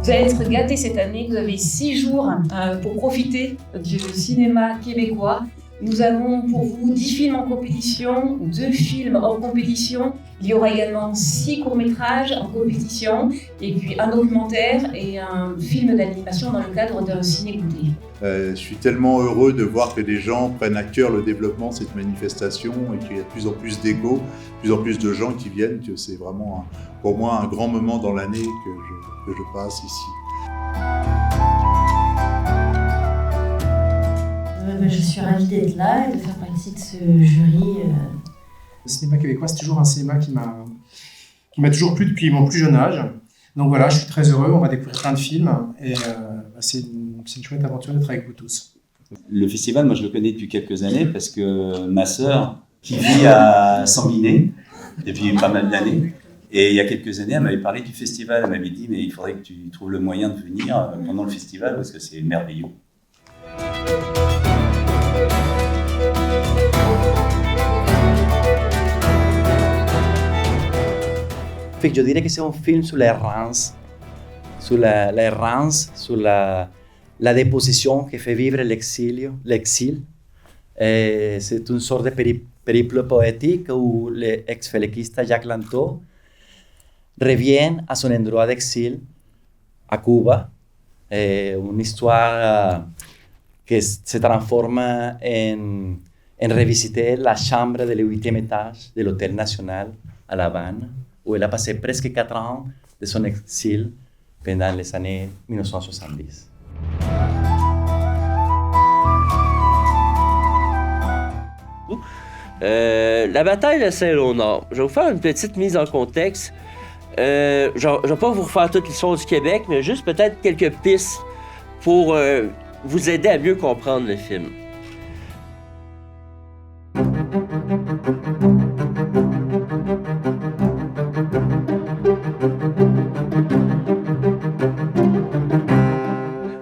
Vous allez être gâtés cette année, vous avez 6 jours pour profiter du cinéma québécois. Nous avons pour vous 10 films en compétition, 2 films hors compétition. Il y aura également 6 courts-métrages en compétition, et puis un documentaire et un film d'animation dans le cadre d'un ciné-goûter. Je suis tellement heureux de voir que des gens prennent à cœur le développement de cette manifestation et qu'il y a de plus en plus d'échos, de plus en plus de gens qui viennent, que c'est vraiment pour moi un grand moment dans l'année que je passe ici. Je suis ravie d'être là et de faire partie de ce jury. Le cinéma québécois, c'est toujours un cinéma qui m'a toujours plu depuis mon plus jeune âge. Donc voilà, je suis très heureux, on va découvrir plein de films et c'est une chouette aventure d'être avec vous tous. Le festival, moi je le connais depuis quelques années parce que ma sœur, qui vit à Sanguinet depuis pas mal d'années, et il y a quelques années, elle m'avait parlé du festival, elle m'avait dit mais il faudrait que tu trouves le moyen de venir pendant le festival parce que c'est merveilleux. Fait que je dirais que c'est un film sur l'errance, sur l'errance, sur la déposition que fait vivre l'exil. C'est une sorte de périple poétique où l'ex-féliquiste Jacques Lantot revient à son endroit d'exil, à Cuba. Une histoire que se transforme en revisiter la chambre de le 8e étage de l'Hôtel National à La Habane, où elle a passé presque 4 ans de son exil pendant les années 1970. La bataille de Saint-Léonard. Je vais vous faire une petite mise en contexte. Je ne vais pas vous refaire toute l'histoire du Québec, mais juste peut-être quelques pistes pour vous aider à mieux comprendre le film.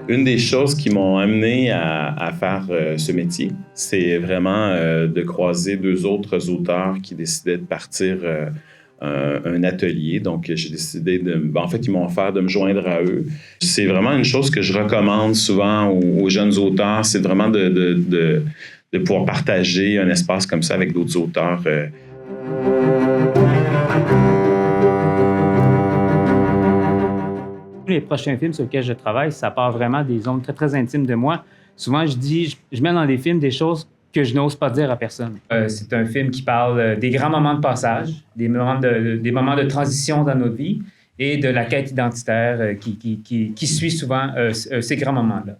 Une des choses qui m'ont amené à faire ce métier, c'est vraiment de croiser 2 autres auteurs qui décidaient de partir un atelier. Donc, j'ai décidé ils m'ont offert de me joindre à eux. C'est vraiment une chose que je recommande souvent aux jeunes auteurs, c'est vraiment de pouvoir partager un espace comme ça avec d'autres auteurs. Les prochains films sur lesquels je travaille, ça part vraiment des zones très, très intimes de moi. Souvent, je mets dans des films des choses que je n'ose pas dire à personne. C'est un film qui parle des grands moments de passage, des moments de transition dans notre vie et de la quête identitaire qui suit souvent ces grands moments-là.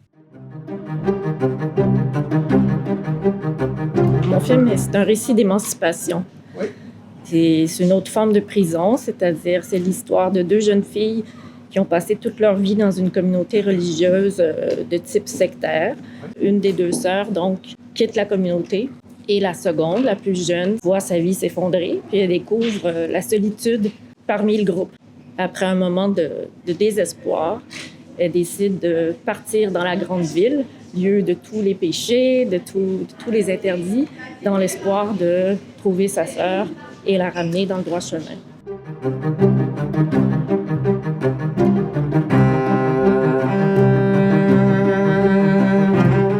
Mon film, c'est un récit d'émancipation. Oui. C'est une autre forme de prison, c'est-à-dire c'est l'histoire de 2 jeunes filles qui ont passé toute leur vie dans une communauté religieuse de type sectaire. Une des 2 sœurs, donc, quitte la communauté et la seconde, la plus jeune, voit sa vie s'effondrer, puis elle découvre la solitude parmi le groupe. Après un moment de désespoir, elle décide de partir dans la grande ville, lieu de tous les péchés, de tous les interdits, dans l'espoir de trouver sa sœur et la ramener dans le droit chemin.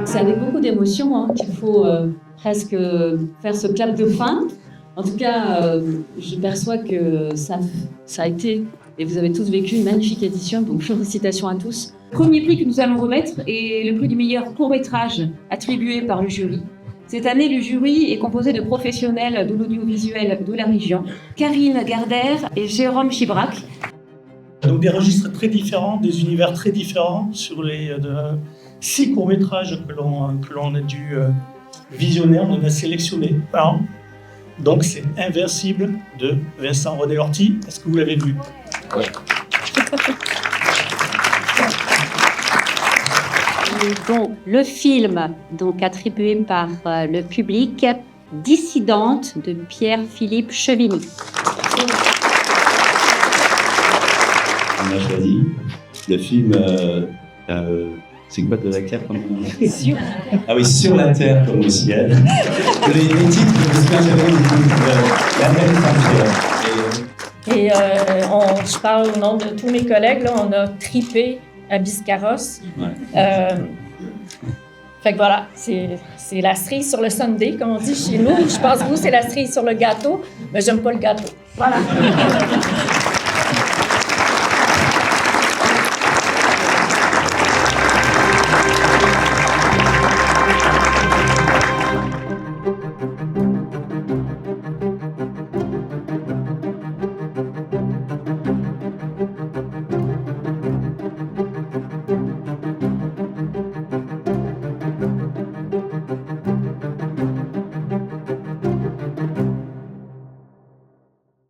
C'est avec beaucoup d'émotion qu'il faut presque faire ce clap de fin. En tout cas, je perçois que ça a été, et vous avez tous vécu, une magnifique édition, donc félicitations à tous. Le premier prix que nous allons remettre est le prix du meilleur court-métrage attribué par le jury. Cette année, le jury est composé de professionnels de l'audiovisuel de la région, Karine Garder et Jérôme Chibrac. Donc des registres très différents, des univers très différents sur les 6 courts-métrages que l'on a dû visionner, on en a sélectionné par an. Donc c'est Invincible de Vincent Rodé-Orty. Est-ce que vous l'avez vu? Oui. Donc, le film attribué par le public, Dissidente de Pierre-Philippe Chevigny. On a choisi le film, c'est quoi de la Terre comme Sur. Ah oui, Sur la Terre comme au ciel. Les titres, parce que j'avais la même frontière. Et je parle au nom de tous mes collègues, là, on a tripé à Biscarrosse. Fait que voilà, c'est la cerise sur le sundae, comme on dit chez nous. Je pense que vous, c'est la cerise sur le gâteau, mais j'aime pas le gâteau. Voilà.